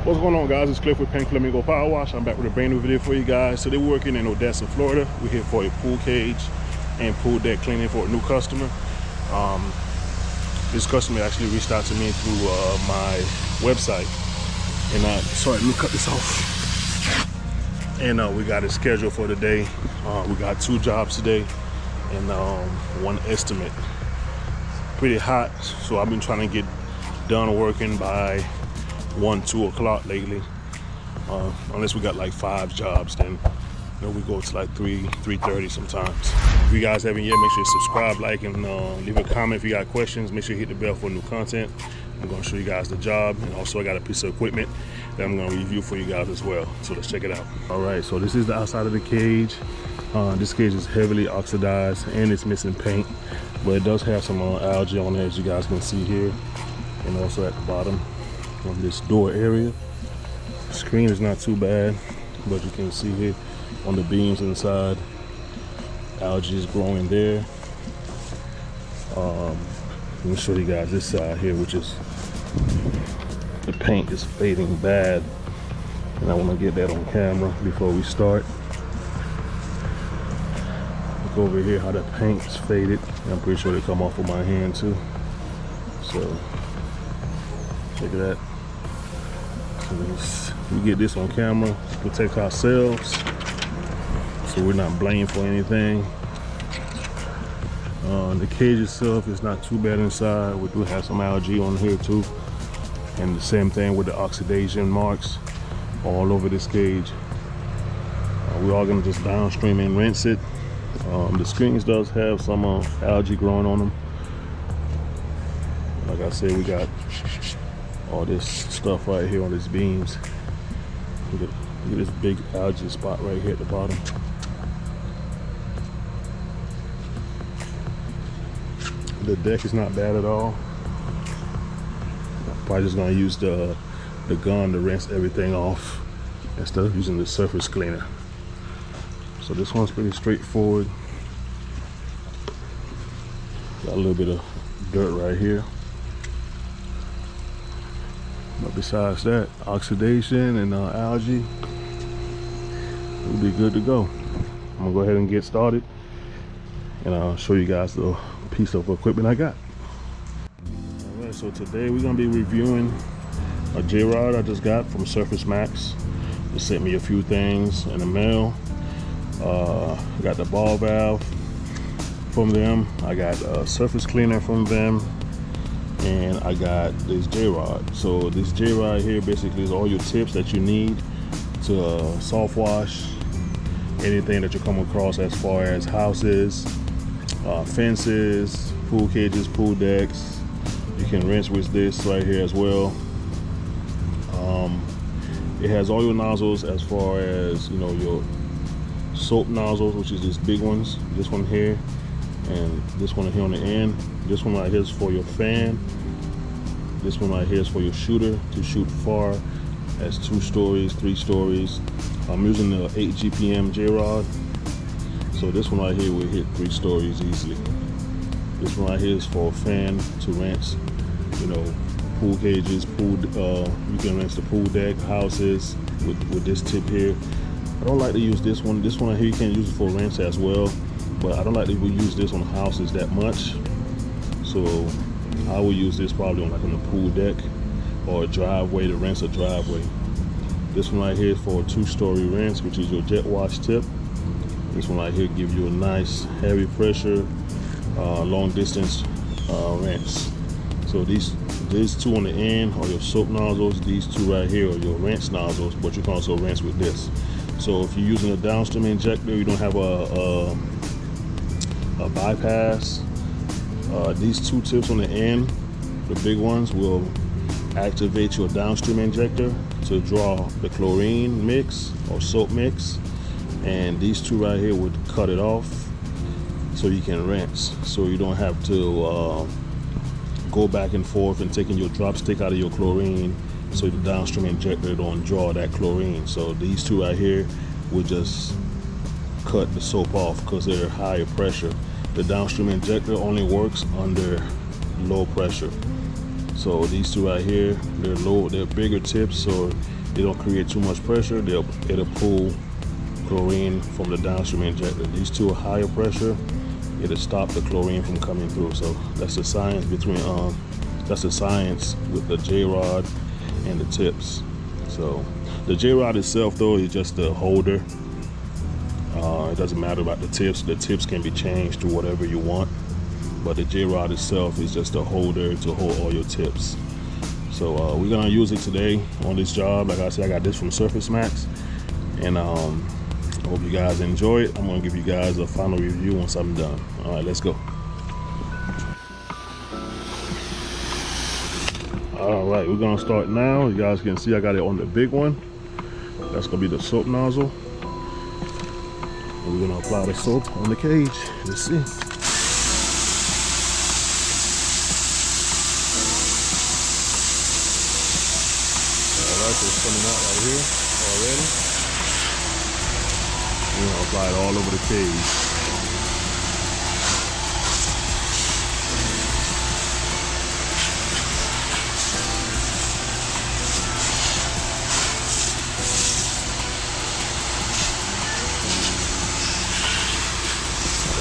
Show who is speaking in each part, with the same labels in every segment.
Speaker 1: What's going on, guys? It's Cliff with Pen Flamingo Power Wash. I'm back with a brand new video for you guys. Today we're working in Odessa, Florida. We're here for a pool cage and pool deck cleaning for a new customer. This customer actually reached out to me through my website, and sorry, let me cut this off. And we got it scheduled for today. We got 2 jobs today and 1 estimate. Pretty hot, so I've been trying to get done working by 1-2 o'clock lately, unless we got like 5 jobs, then we go to like 3:30 sometimes. If you guys haven't yet, make sure you subscribe, like, and leave a comment if you got questions. Make sure you hit the bell for new content. I'm going to show you guys the job, and also I got a piece of equipment that I'm going to review for you guys as well, so let's check it out. All right, so this is the outside of the cage. This cage is heavily oxidized and it's missing paint, but it does have some algae on it, as you guys can see here, and also at the bottom on this door area. The screen is not too bad, but you can see here on the beams inside, algae is growing there. Let me show you guys this side here, which is the paint is fading bad, and I want to get that on camera before we start. Look over here how the paint is faded. I'm pretty sure they come off of my hand too, so look at that. We get this on camera, protect ourselves, so we're not blamed for anything. The cage itself is not too bad inside. We do have some algae on here too, and the same thing with the oxidation marks all over this cage. We're all gonna just downstream and rinse it. The screens does have some algae growing on them. Like I said, we got all this stuff right here on these beams. Look at this big algae spot right here at the bottom. The deck is not bad at all. I'm probably just gonna use the gun to rinse everything off instead of using the surface cleaner. So this one's pretty straightforward. Got a little bit of dirt right here. But besides that, oxidation and algae, we'll be good to go. I'm gonna go ahead and get started, and I'll show you guys the piece of equipment I got. All right, so today we're gonna be reviewing a Jrod I just got from surfacemaxx. They sent me a few things in the mail. I got the ball valve from them. I got a surface cleaner from them. And I got this Jrod. So this Jrod here basically is all your tips that you need to soft wash anything that you come across as far as houses, fences, pool cages, pool decks. You can rinse with this right here as well. It has all your nozzles as far as, you know, your soap nozzles, which is these big ones, this one here, and this one here on the end. This one right here is for your fan. This one right here is for your shooter to shoot far as 2 stories, 3 stories. I'm using the 8 GPM Jrod, so this one right here will hit 3 stories easily. This one right here is for a fan to rinse, you know, pool cages, you can rinse the pool deck, houses with this tip here. I don't like to use this one. This one right here you can use it for rinse as well, but I don't like to use this on houses that much. So I will use this probably on a pool deck or a driveway to rinse a driveway. This one right here is for a 2-story rinse, which is your jet wash tip. This one right here gives you a nice heavy pressure, long distance rinse. So these 2 on the end are your soap nozzles. These 2 right here are your rinse nozzles, but you can also rinse with this. So if you're using a downstream injector, you don't have a bypass. These 2 tips on the end, the big ones, will activate your downstream injector to draw the chlorine mix or soap mix, and these 2 right here would cut it off so you can rinse, so you don't have to go back and forth and taking your drop stick out of your chlorine, so the downstream injector don't draw that chlorine. So these 2 right here would just cut the soap off because they're higher pressure. The downstream injector only works under low pressure. So these two right here, they're bigger tips, so they don't create too much pressure. It'll pull chlorine from the downstream injector. These two are higher pressure. It'll stop the chlorine from coming through. So that's the science between that's the science with the Jrod and the tips. So the Jrod itself though is just a holder. It doesn't matter about the tips. The tips can be changed to whatever you want, but the Jrod itself is just a holder to hold all your tips. So we're gonna use it today on this job. Like I said, I got this from surfacemaxx, and I hope you guys enjoy it. I'm gonna give you guys a final review once I'm done. All right, let's go. All right, we're gonna start now. You guys can see I got it on the big one. That's gonna be the soap nozzle. And we're gonna apply the soap on the cage. Let's see. All right, so it's coming out right here already. We're gonna apply it all over the cage.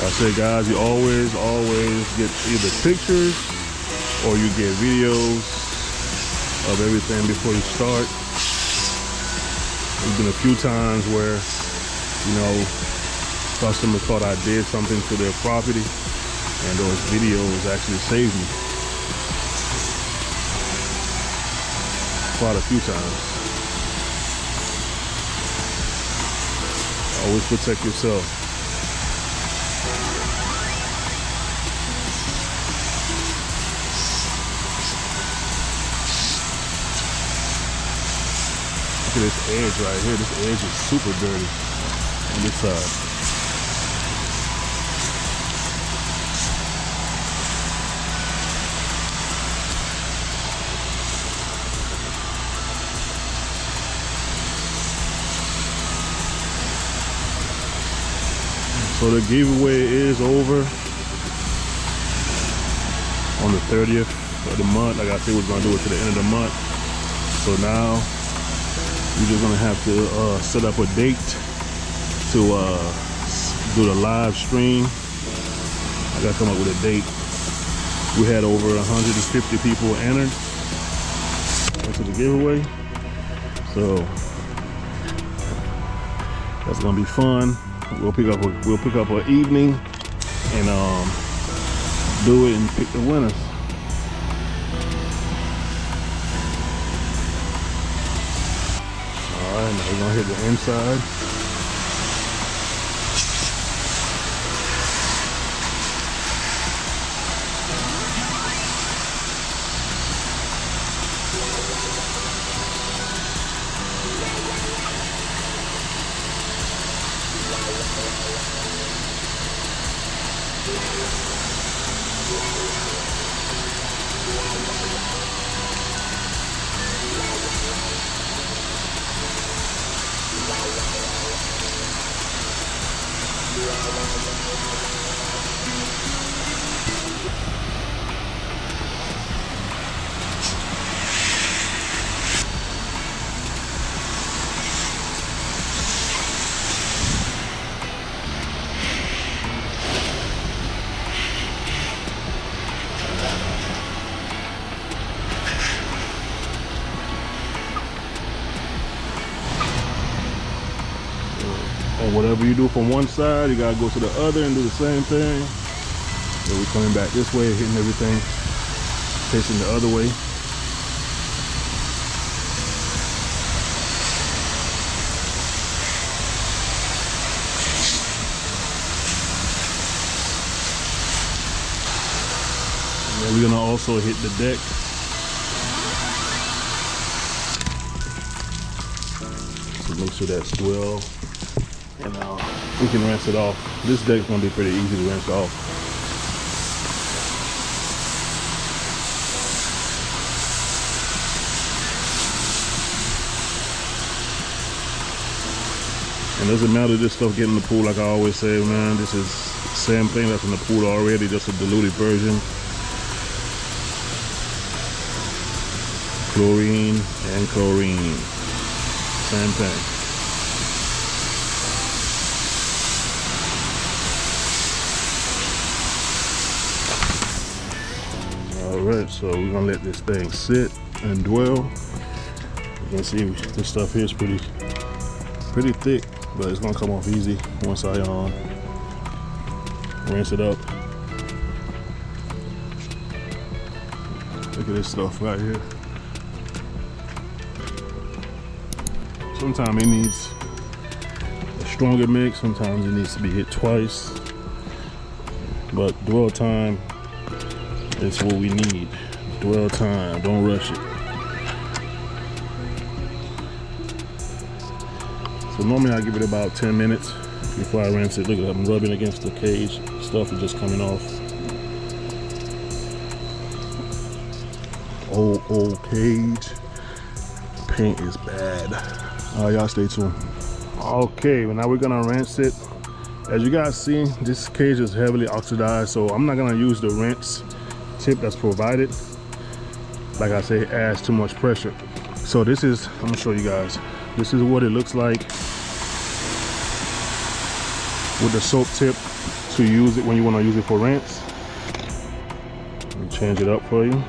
Speaker 1: Like I said, guys, you always get either pictures or you get videos of everything before you start. There's been a few times where, you know, customers thought I did something to their property, and those videos actually saved me quite a few times. Always protect yourself. Look at this edge right here. This edge is super dirty on this side. So the giveaway is over on the 30th of the month. Like I said, we're gonna do it to the end of the month. So now you're just gonna have to set up a date to do the live stream. I gotta come up with a date. We had over 150 people entered into the giveaway, so that's gonna be fun. We'll pick up an evening and do it and pick the winners. Alright, now we're gonna hit the inside. And whatever you do from one side, you gotta go to the other and do the same thing. So we're coming back this way, hitting everything, facing the other way. And then we're gonna also hit the deck. So make sure that's well. And we can rinse it off. This deck's gonna be pretty easy to rinse off. And it doesn't matter this stuff getting in the pool, like I always say, man, this is the same thing that's in the pool already, just a diluted version. chlorine and chlorine. Same thing. Alright, so we're gonna let this thing sit and dwell. You can see this stuff here is pretty thick, but it's gonna come off easy once I rinse it up. Look at this stuff right here. Sometimes it needs a stronger mix, sometimes it needs to be hit twice. But dwell time is what we need. Dwell time, don't rush it. So normally I give it about 10 minutes before I rinse it. Look at that, I'm rubbing against the cage. Stuff is just coming off. Old cage. Paint is bad. Alright, y'all stay tuned. Okay, well now we're gonna rinse it. As you guys see, this cage is heavily oxidized, so I'm not gonna use the rinse tip that's provided. Like I say, it adds too much pressure. So this is, I'm gonna show you guys. This is what it looks like with the soap tip to use it when you want to use it for rinse. Let me change it up for you.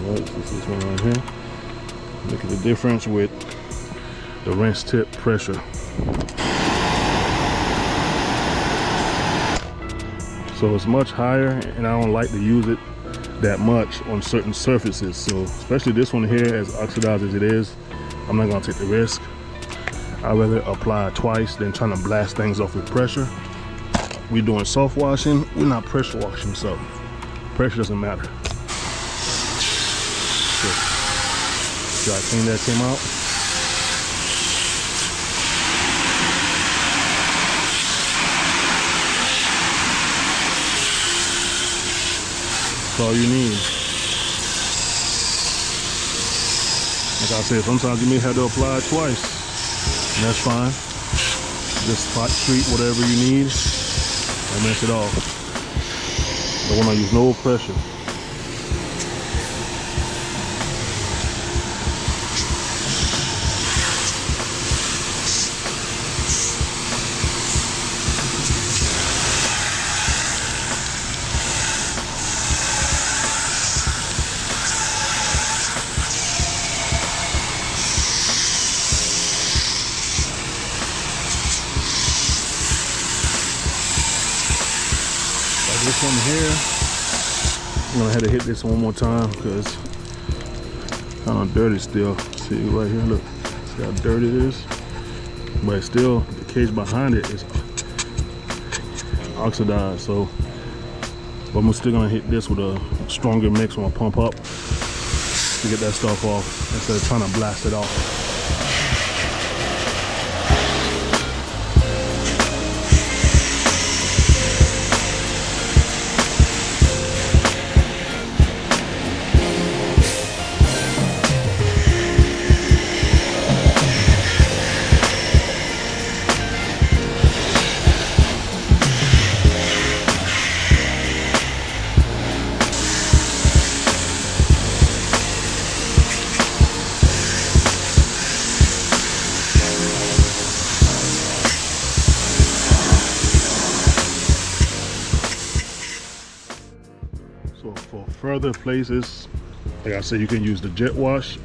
Speaker 1: Alright, this is one right here. Look at the difference with the rinse tip pressure. So it's much higher, and I don't like to use it that much on certain surfaces. So especially this one here, as oxidized as it is, I'm not gonna take the risk. I'd rather apply it twice than trying to blast things off with pressure. We're doing soft washing, we're not pressure washing, so pressure doesn't matter. So, see how clean that came out? That's all you need. Like I said, sometimes you may have to apply it twice, and that's fine. Just spot treat whatever you need and rinse it off. Don't want to use no pressure. This one here, I'm gonna have to hit this one more time because it's kind of dirty still. See right here, look, see how dirty it is? But still, the cage behind it is oxidized. So, but I'm still gonna hit this with a stronger mix when I pump up to get that stuff off instead of trying to blast it off. So for further places, like I said, you can use the jet wash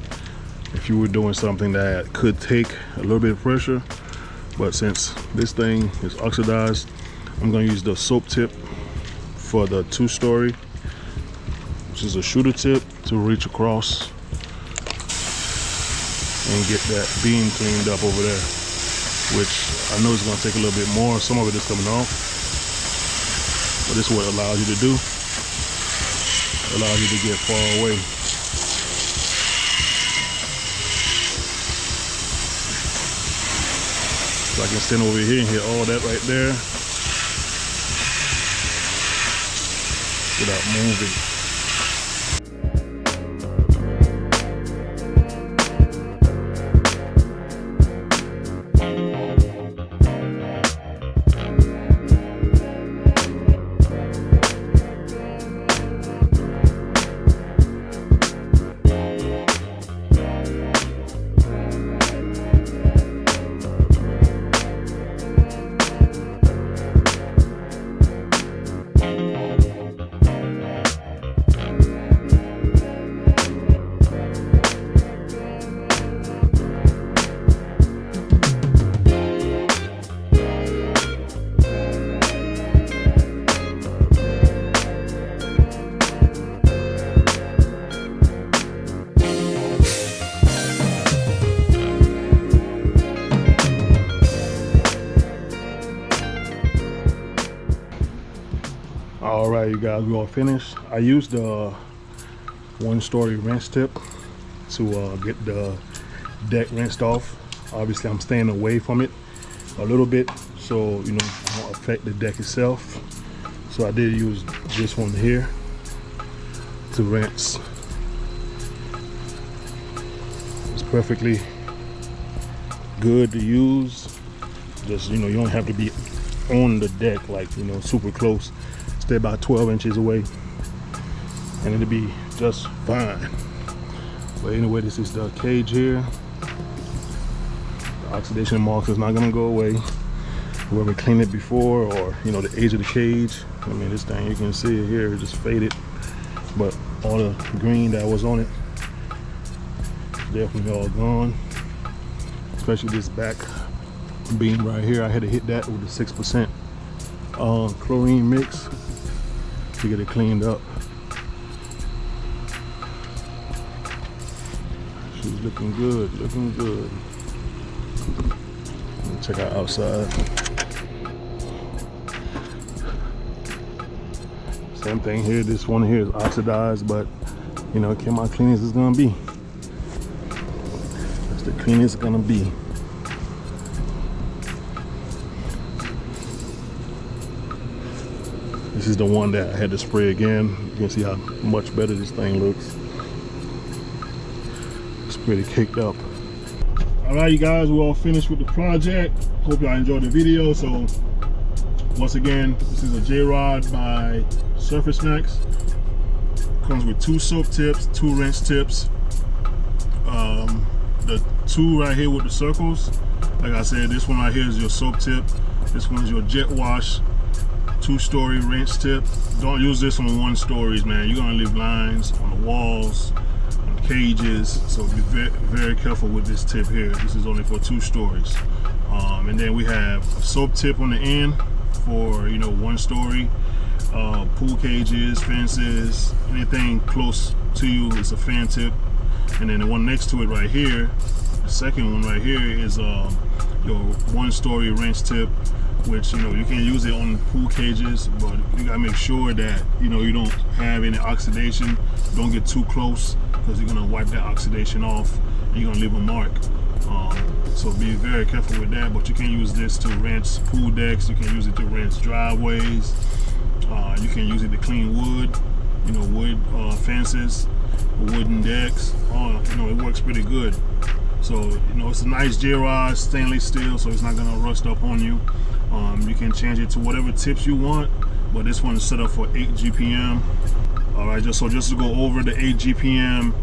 Speaker 1: if you were doing something that could take a little bit of pressure. But since this thing is oxidized, I'm gonna use the soap tip for the 2-story, which is a shooter tip to reach across and get that beam cleaned up over there, which I know is gonna take a little bit more. Some of it is coming off, but this is what it allows you to do. Allows you to get far away. So I can stand over here and hit all that right there without moving. All right, you guys, we all finished. I used the 1-story wrench tip to get the deck rinsed off. Obviously, I'm staying away from it a little bit, so you know, it won't affect the deck itself. So I did use this one here to rinse. It's perfectly good to use. Just, you know, you don't have to be on the deck, like, you know, super close. Stay about 12 inches away and it'll be just fine. But anyway, this is the cage here. The oxidation marks is not gonna go away. Whoever cleaned it before, or you know, the age of the cage, I mean, this thing, you can see it here, it just faded, but all the green that was on it definitely all gone. Especially this back beam right here, I had to hit that with the 6% chlorine mix to get it cleaned up. She's looking good, looking good. Check out outside. Same thing here. This one here is oxidized, but you know, it came out clean as it's gonna be. That's the cleanest it's gonna be. This is the one that I had to spray again. You can see how much better this thing looks. It's pretty caked up. All right, you guys, we're all finished with the project. Hope y'all enjoyed the video. So once again, this is a Jrod by surfacemaxx. Comes with 2 soap tips, 2 rinse tips. The 2 right here with the circles, like I said, this one right here is your soap tip. This one's your jet wash 2-story rinse tip. Don't use this on 1 stories, man. You're gonna leave lines on the walls, on cages, so be very, very careful with this tip here. This is only for 2 stories. And then we have a soap tip on the end for, you know, 1 story. Pool cages, fences, anything close to you is a fan tip. And then the one next to it right here, the second one right here, is your 1-story rinse tip, which, you know, you can use it on pool cages, but you gotta make sure that, you know, you don't have any oxidation. Don't get too close, because you're gonna wipe that oxidation off and you're gonna leave a mark. So be very careful with that. But you can use this to rinse pool decks. You can use it to rinse driveways. You can use it to clean wood, you know, wood fences, wooden decks. You know, it works pretty good. So, you know, it's a nice Jrod stainless steel, so it's not gonna rust up on you. You can change it to whatever tips you want, but this one is set up for 8 GPM. All right, just to go over the 8 GPM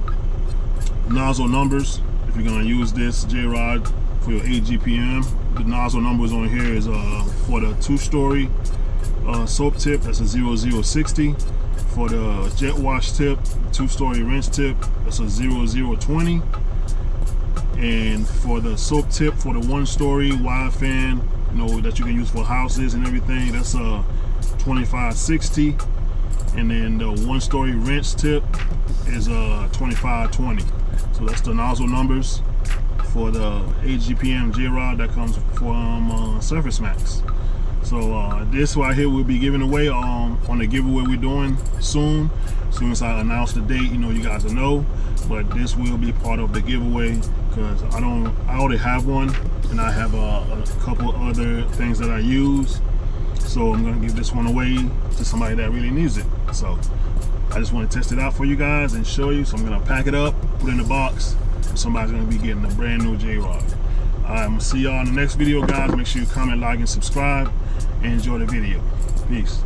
Speaker 1: nozzle numbers, if you're gonna use this Jrod for your 8 GPM, the nozzle numbers on here is for the 2-story soap tip, that's a 0060. For the jet wash tip, 2-story rinse tip, that's a 0020. And for the soap tip for the 1-story wide fan, you know, that you can use for houses and everything, that's a 2560. And then the 1-story rinse tip is a 2520. So that's the nozzle numbers for the 8 GPM Jrod that comes from surfacemaxx. So this right here will be given away on the giveaway we're doing soon. As soon as I announce the date, you know, you guys will know. But this will be part of the giveaway, because I already have one, and I have a couple other things that I use. So I'm gonna give this one away to somebody that really needs it. So I just want to test it out for you guys and show you. So I'm gonna pack it up, put it in the box, and somebody's gonna be getting a brand new Jrod. I'm gonna see y'all in the next video, guys. Make sure you comment, like, and subscribe, and enjoy the video. Peace.